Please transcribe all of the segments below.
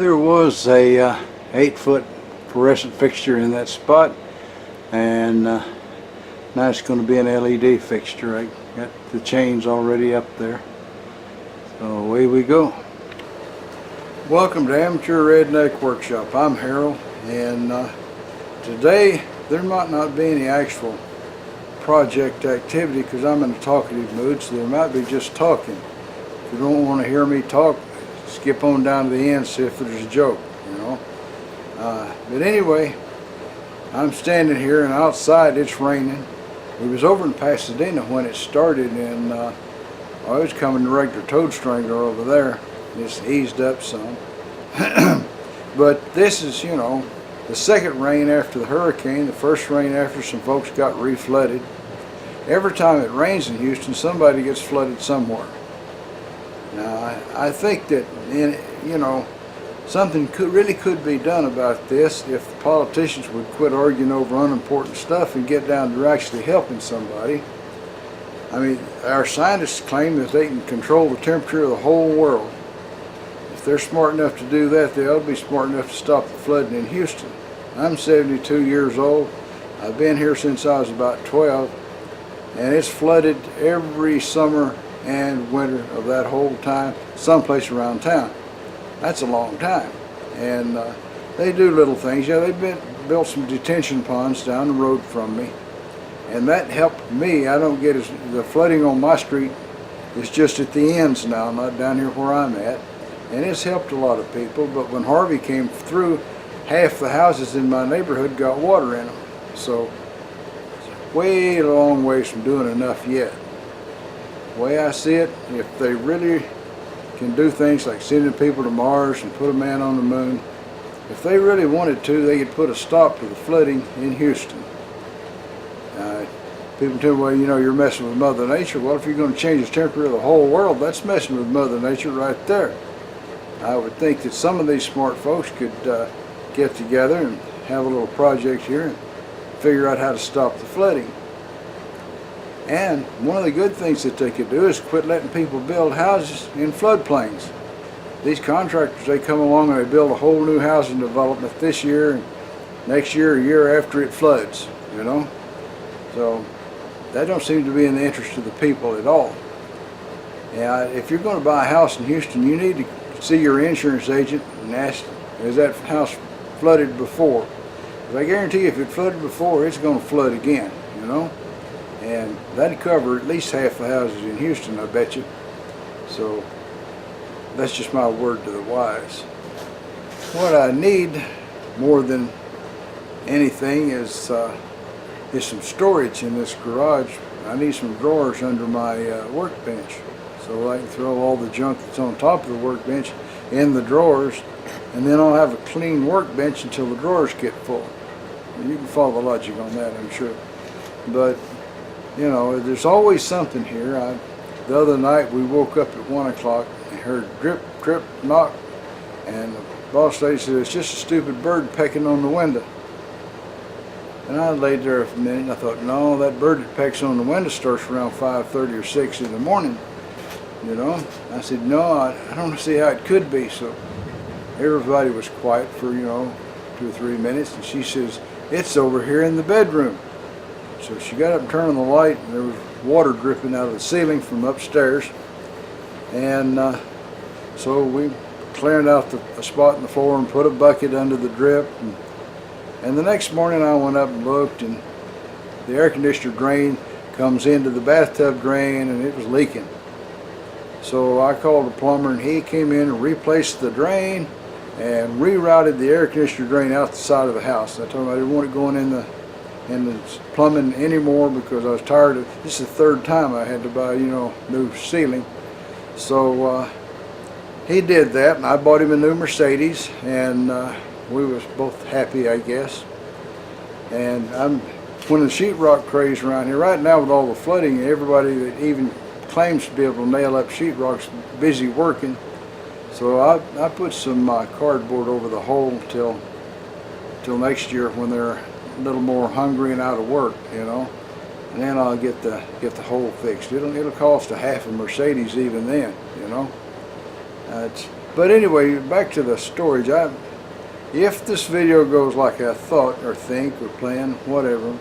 There was a 8-foot fluorescent fixture in that spot, and now it's going to be an LED fixture. I got the chains already up there, so away we go. Welcome to Amateur Redneck Workshop. I'm Harold, and today there might not be any actual project activity because I'm in a talkative mood, so there might be just talking. If you don't want to hear me talk, skip on down to the end, see if there's a joke, you know. But anyway, I'm standing here and outside it's raining. We was over in Pasadena when it started, and I was coming to regular toad strangler over there. It's eased up some. But this is, you know, the second rain after the hurricane, the first rain after some folks got re-flooded. Every time it rains in Houston, somebody gets flooded somewhere. Now, I think that, you know, something really could be done about this if the politicians would quit arguing over unimportant stuff and get down to actually helping somebody. I mean, our scientists claim that they can control the temperature of the whole world. If they're smart enough to do that, they ought to be smart enough to stop the flooding in Houston. I'm 72 years old. I've been here since I was about 12, and it's flooded every summer and winter of that whole time, someplace around town. That's a long time. And they do little things. Yeah, they built some detention ponds down the road from me, and that helped me. I don't get the flooding on my street is just at the ends now, not down here where I'm at, and it's helped a lot of people. But when Harvey came through, half the houses in my neighborhood got water in them. So it's way a long ways from doing enough yet. The way I see it, if they really can do things like sending people to Mars and put a man on the moon, if they really wanted to, they could put a stop to the flooding in Houston. People tell me, well, you know, you're messing with Mother Nature. Well, if you're going to change the temperature of the whole world, that's messing with Mother Nature right there. I would think that some of these smart folks could get together and have a little project here and figure out how to stop the flooding. And one of the good things that they could do is quit letting people build houses in floodplains. These contractors, they come along and they build a whole new housing development this year and next year, a year after it floods, you know. So that don't seem to be in the interest of the people at all. Yeah, if you're going to buy a house in Houston, you need to see your insurance agent and ask, is that house flooded before? Because I guarantee you, if it flooded before, it's going to flood again, you know. And that'd cover at least half the houses in Houston, I bet you. So that's just my word to the wise. What I need more than anything is some storage in this garage. I need some drawers under my workbench, so I can throw all the junk that's on top of the workbench in the drawers, and then I'll have a clean workbench until the drawers get full. You can follow the logic on that, I'm sure. But you know, there's always something here. The other night we woke up at 1 o'clock and heard drip, drip, knock, and the boss lady said, it's just a stupid bird pecking on the window. And I laid there for a minute and I thought, no, that bird that pecks on the window starts around 5:30 or 6 in the morning, you know. I said, no, I don't see how it could be. So everybody was quiet for, you know, 2 or 3 minutes, and she says, it's over here in the bedroom. So she got up and turned on the light, and there was water dripping out of the ceiling from upstairs. And so we cleared out a spot in the floor and put a bucket under the drip. And the next morning I went up and looked, and the air conditioner drain comes into the bathtub drain, and it was leaking. So I called the plumber, and he came in and replaced the drain and rerouted the air conditioner drain out the side of the house. I told him I didn't want it going in the plumbing anymore because I was tired of this. Is the third time I had to buy, you know, new ceiling. So he did that, and I bought him a new Mercedes, and we was both happy, I guess. And when the sheetrock craze around here right now with all the flooding, everybody that even claims to be able to nail up sheetrock's busy working. So I put some cardboard over the hole till next year when they're a little more hungry and out of work, you know, and then I'll get the hole fixed. It'll cost a half a Mercedes even then, you know. But anyway, back to the storage. If this video goes like I thought or think or plan, whatever,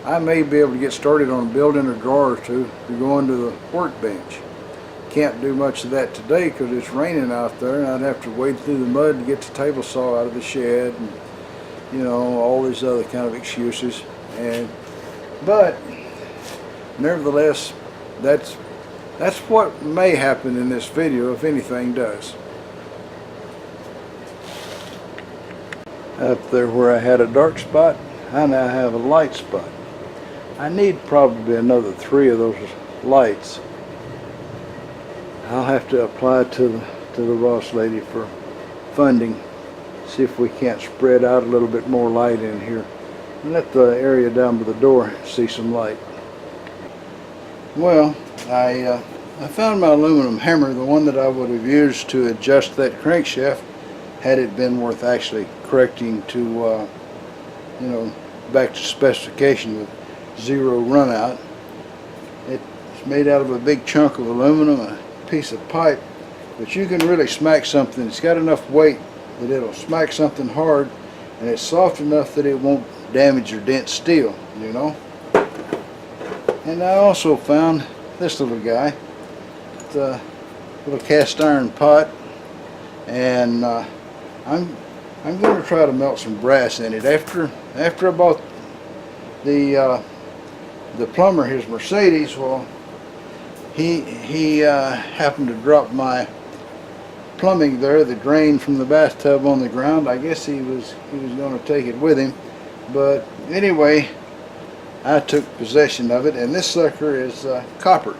I may be able to get started on building a drawer or two to go into the workbench. Can't do much of that today because it's raining out there, and I'd have to wade through the mud to get the table saw out of the shed, and you know, all these other kind of excuses. But nevertheless, that's what may happen in this video, if anything does. Up there where I had a dark spot, I now have a light spot. I need probably another 3 of those lights. I'll have to apply to the boss lady for funding. See if we can't spread out a little bit more light in here and let the area down by the door see some light. Well, I found my aluminum hammer, the one that I would have used to adjust that crankshaft had it been worth actually correcting to you know, back to specification with 0 run out. It's made out of a big chunk of aluminum, a piece of pipe, but you can really smack something. It's got enough weight that it'll smack something hard, and it's soft enough that it won't damage or dent steel, you know. And I also found this little guy. It's a little cast iron pot, and I'm going to try to melt some brass in it. After I bought the plumber his Mercedes, well, he happened to drop my plumbing there, the drain from the bathtub, on the ground. I guess he was going to take it with him, but anyway, I took possession of it, and this sucker is copper,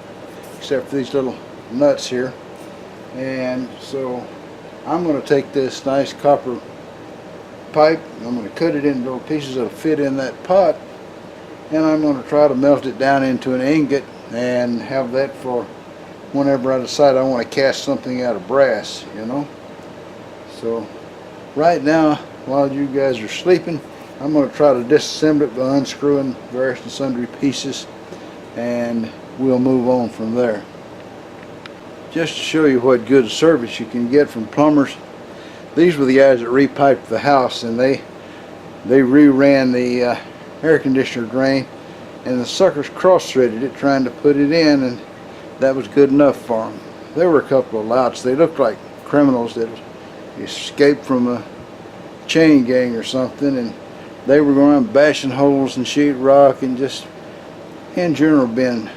except for these little nuts here. And so I'm going to take this nice copper pipe, I'm going to cut it into little pieces that'll fit in that pot, and I'm going to try to melt it down into an ingot and have that for whenever I decide I want to cast something out of brass, you know. So right now, while you guys are sleeping, I'm going to try to disassemble it by unscrewing various and sundry pieces, and we'll move on from there. Just to show you what good service you can get from plumbers, these were the guys that repiped the house, and they re-ran the air conditioner drain, and the suckers cross-threaded it trying to put it in, and that was good enough for them. There were a couple of louts. They looked like criminals that escaped from a chain gang or something, and they were going around bashing holes in sheetrock and just in general being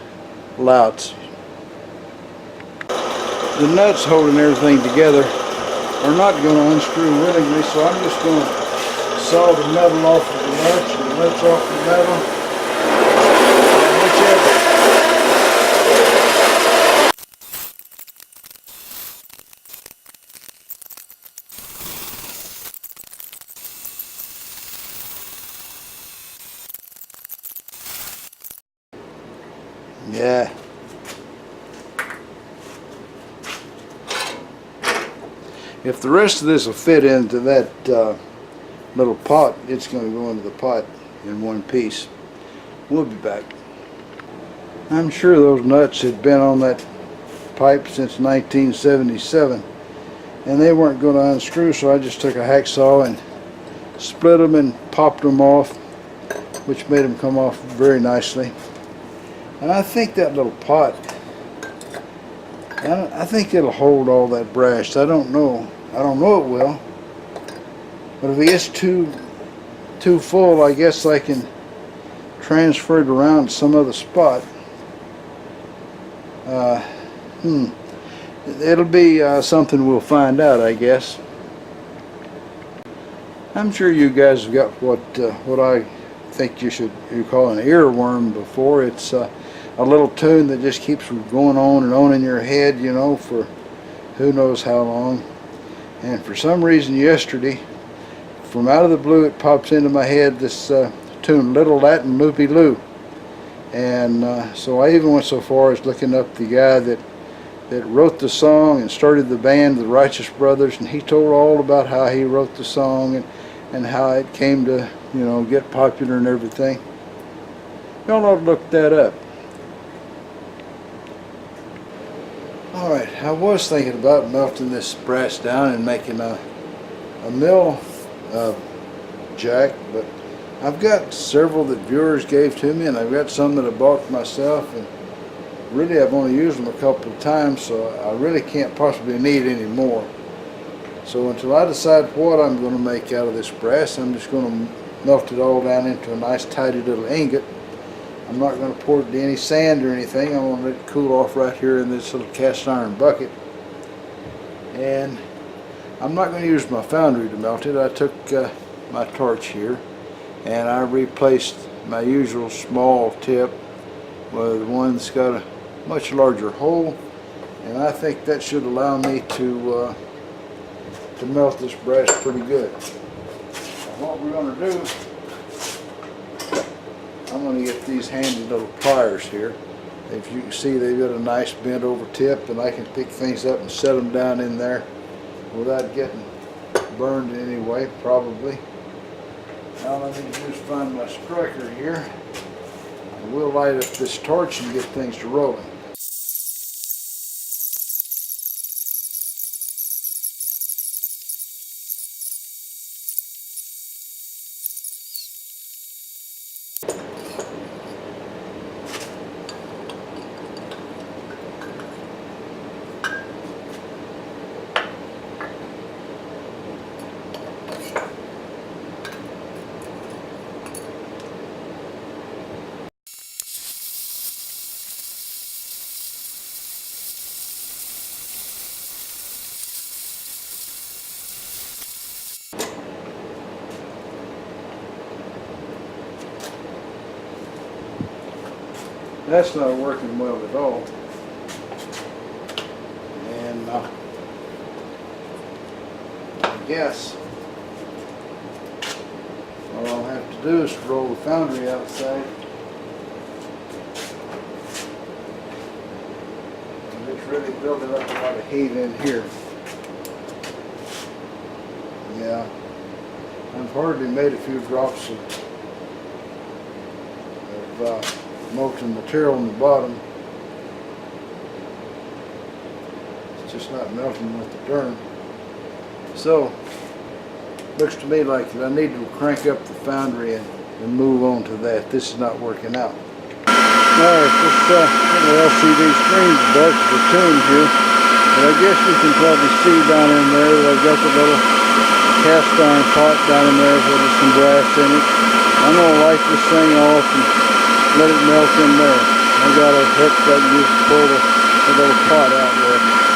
louts. The nuts holding everything together are not going to unscrew willingly, so I'm just going to saw the metal off of the nuts and the nuts off the metal. Yeah. If the rest of this will fit into that little pot, it's going to go into the pot in one piece. We'll be back. I'm sure those nuts had been on that pipe since 1977, and they weren't going to unscrew, so I just took a hacksaw and split them and popped them off, which made them come off very nicely. And I think that little pot, I think it'll hold all that brass. I don't know it will. But if it gets too full, I guess I can transfer it around to some other spot. It'll be something we'll find out, I guess. I'm sure you guys have got what I think you call an earworm before. It's a little tune that just keeps going on and on in your head, you know, for who knows how long. And for some reason yesterday, from out of the blue, it pops into my head, this tune, Little Latin Loopy Loo. And so I even went so far as looking up the guy that wrote the song and started the band, the Righteous Brothers, and he told all about how he wrote the song and how it came to, you know, get popular and everything. Y'all ought to look that up. Alright, I was thinking about melting this brass down and making a mill jack, but I've got several that viewers gave to me, and I've got some that I bought myself, and really I've only used them a couple of times, so I really can't possibly need any more. So until I decide what I'm going to make out of this brass, I'm just going to melt it all down into a nice tidy little ingot. I'm not going to pour it into any sand or anything. I'm going to let it cool off right here in this little cast iron bucket. And I'm not going to use my Foundry to melt it. I took my torch here and I replaced my usual small tip with one that's got a much larger hole, and I think that should allow me to melt this brass pretty good. What we're going to do, I'm going to get these handy little pliers here. If you can see, they've got a nice bent over tip, and I can pick things up and set them down in there without getting burned in any way, probably. Now let me just find my striker here, and we'll light up this torch and get things to rolling. That's not working well at all. And I guess what I'll have to do is roll the Foundry outside. And it's really building up a lot of heat in here. Yeah, I've hardly made a few drops of molten material on the bottom. It's just not melting with the turn. So looks to me like I need to crank up the Foundry and move on to that. This is not working out. Alright, this little LCD screen's dark as a tune here, but I guess you can probably see down in there that I've got the little cast iron pot down in there with some brass in it. I'm going to light this thing off and let it melt in there. I got a hook that I can use to pull the little pot out with.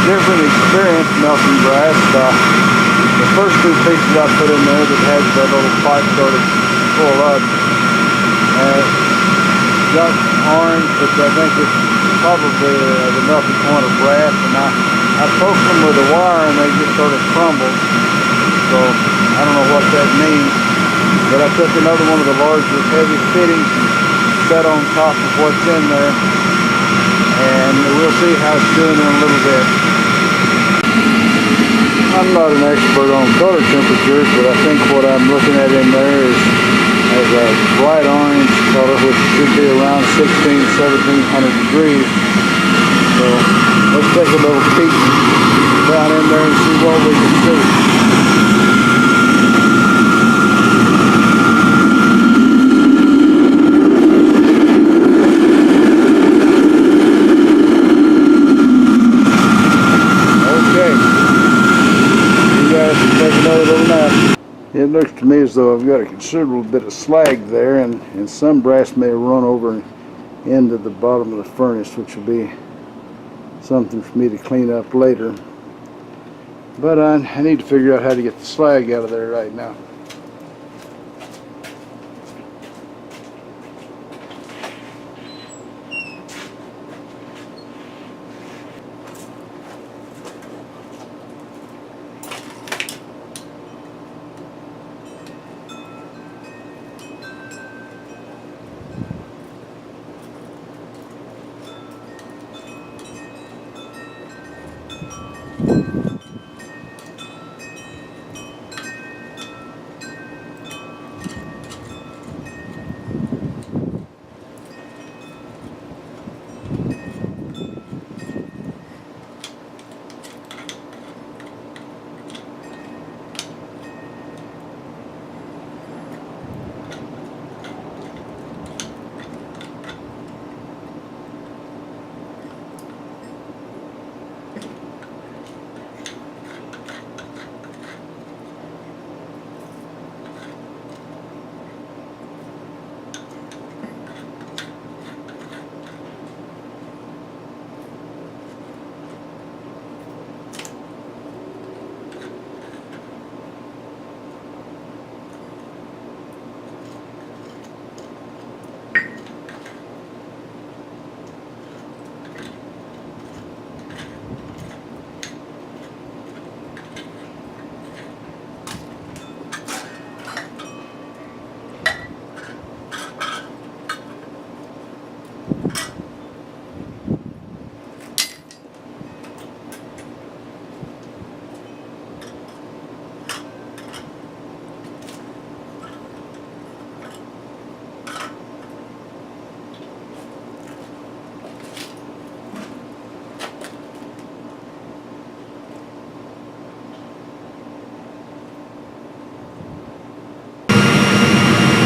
Different experience melting brass. The first two pieces I put in there that had the little pipe started full up, got orange, but I think it's probably the melting point of brass, and I poked them with a wire and they just sort of crumbled. So I don't know what that means, but I took another one of the larger heavy fittings and set on top of what's in there, and we'll see how it's doing in a little bit. I'm not an expert on color temperatures, but I think what I'm looking at in there is a bright orange color, which should be around 1700 degrees. So let's take a little peek down in there and see what we can see. Okay. to me as though I've got a considerable bit of slag there, and some brass may run over into the bottom of the furnace, which will be something for me to clean up later. But I need to figure out how to get the slag out of there right now.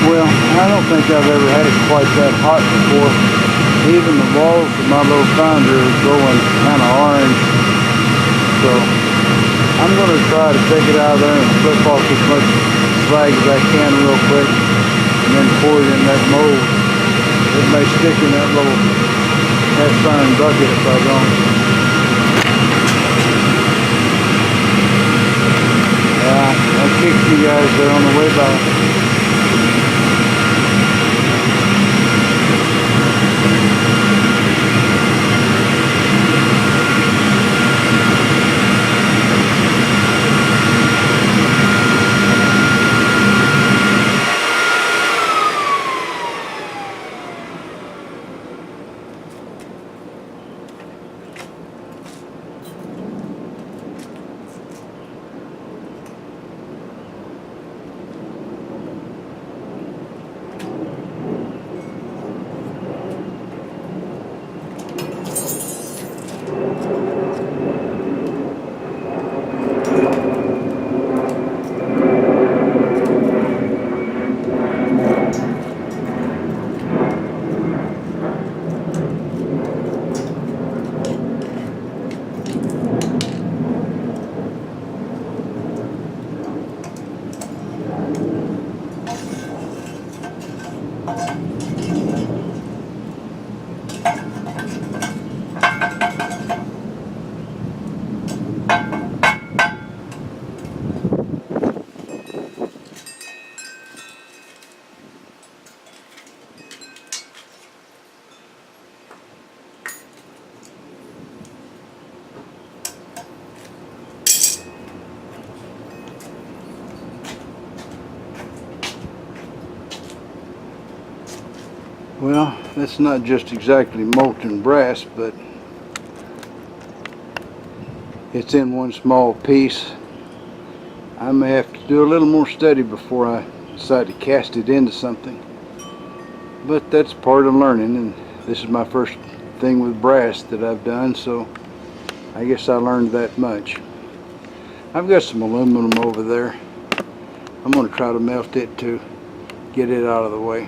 Well, I don't think I've ever had it quite that hot before. Even the walls of my little foundry are going kind of orange. So I'm going to try to take it out of there and flip off as much slag as I can real quick, and then pour it in that mold. It may stick in that little cast iron bucket if I don't. Yeah, I kicked you guys there on the way by. Well, that's not just exactly molten brass, but it's in one small piece. I may have to do a little more study before I decide to cast it into something. But that's part of learning, and this is my first thing with brass that I've done, so I guess I learned that much. I've got some aluminum over there. I'm going to try to melt it to get it out of the way.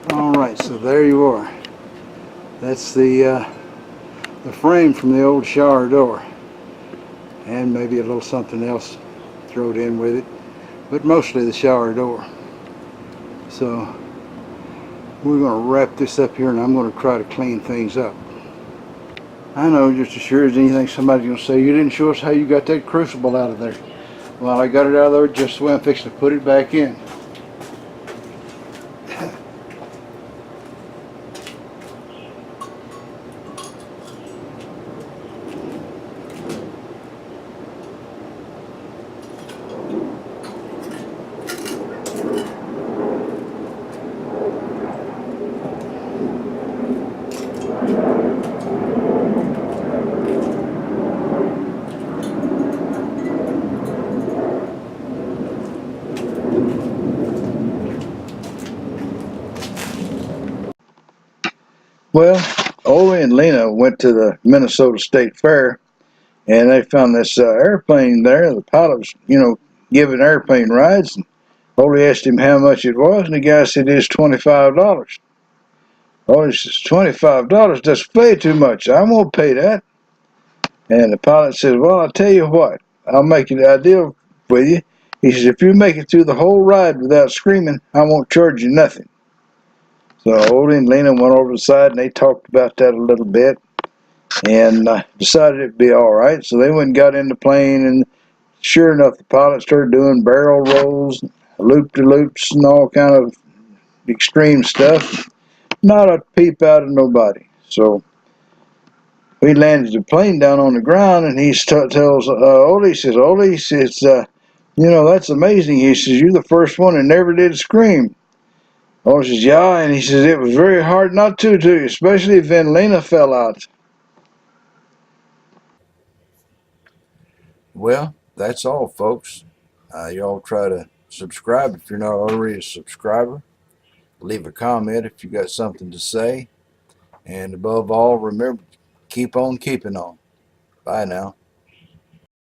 All right, so there you are. That's the frame from the old shower door, and maybe a little something else thrown in with it, but mostly the shower door. So we're going to wrap this up here, and I'm going to try to clean things up. I know just as sure as anything somebody's going to say, you didn't show us how you got that crucible out of there. Well, I got it out of there just the way I'm fixing to put it back in. Well, Ole and Lena went to the Minnesota State Fair, and they found this airplane there. The pilot was, giving airplane rides. And Ole asked him how much it was, and the guy said it's $25. Ole says, $25? That's way too much. I won't pay that. And the pilot says, well, I'll tell you what. I'll make it a deal with you. He says, if you make it through the whole ride without screaming, I won't charge you nothing. So Ole and Lena went over the side, and they talked about that a little bit, and decided it'd be all right. So they went and got in the plane, and sure enough, the pilot started doing barrel rolls, loop-de-loops, and all kind of extreme stuff. Not a peep out of nobody. So we landed the plane down on the ground, and he tells Ole, he says, that's amazing. He says, you're the first one that never did scream. Ole says, yeah, and he says, it was very hard not to, especially if Lena fell out. Well, that's all, folks. Y'all try to subscribe if you're not already a subscriber. Leave a comment if you got something to say. And above all, remember, keep on keeping on. Bye now.